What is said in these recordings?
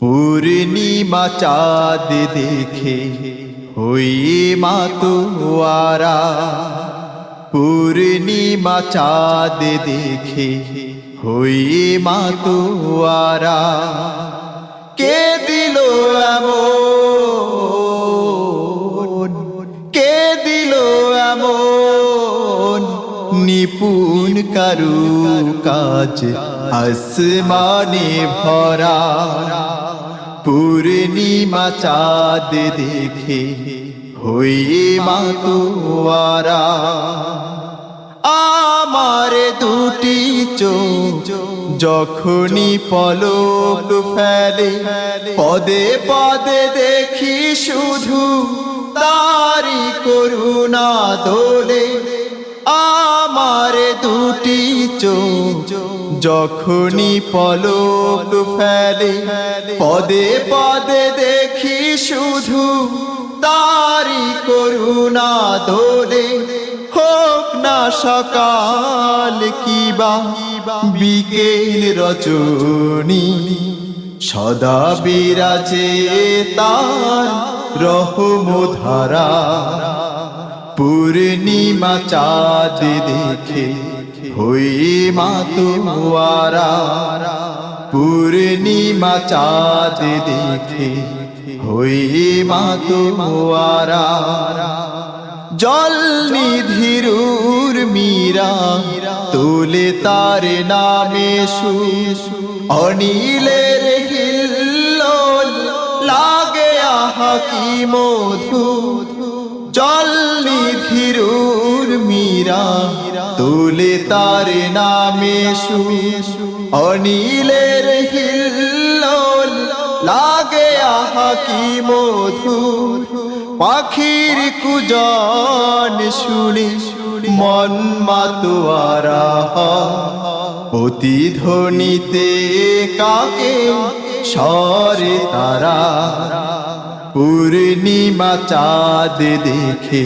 পূর্ণিমা চাঁদ দেখে হইয়ে মাতোয়ারা, পূর্ণিমা চাঁদ দেখে হইয়ে মাতোয়ারা। কে দিল এমন, কে দিল এমন নিপুণ কারুকাজ আসমানে ভরা। পূর্ণিমা চাঁদ দেখে হইয়ে মাতোয়ারা। আমার দুটি চোখ যখনই পলক ফেলে, পদে পদে দেখি শুধু তারি করুণা দোলে। আমার দুটি চোখ যখনই পলক ফেলে, পদে পদে দেখি শুধু তারি করুণা দোলে। হোক না সকাল কিবা বিকেল রজনী, সদা বিরাজে তার রহমধারা। পূর্ণিমা চাঁদ দেখে হইয়ে মাতোয়ারা, পূর্ণিমা চাঁদ দেখে হইয়ে মাতোয়ারা। জল নিধিরুর মীরা তোলে তার নামে সুর, অনিলের হিল্লোল লাগে আহা কি মধু। জল নিধিরুর মীরা তোলে তার নামে সুর, অনিলের হিল্লোল লাগে আহা কি মধু। পাখির কুজন শুনি মন মাতোয়ারা, প্রতিধ্বনিতে কাকে স্বরে তারা। পূর্ণিমা চাঁদ দেখে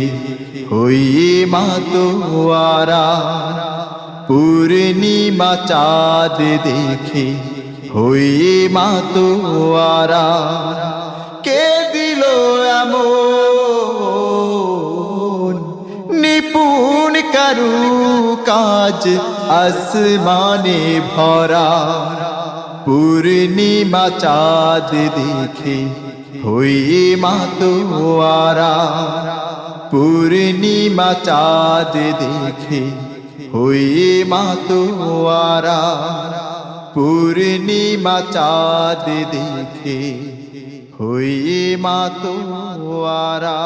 হইয়ে মাতোয়ারা, পূর্ণিমা চাঁদ দেখে হইয়ে মাতোয়ারা। কে দিল এমন নিপুণ কারুকাজ আসমানে ভরা। পূর্ণিমা চাঁদ দেখে হইয়ে মাতোয়ারা, পূর্ণিমা চাঁদ দেখে হইয়ে মাতোয়ারা, পূর্ণিমা চাঁদ দেখে হইয়ে মাতোয়ারা।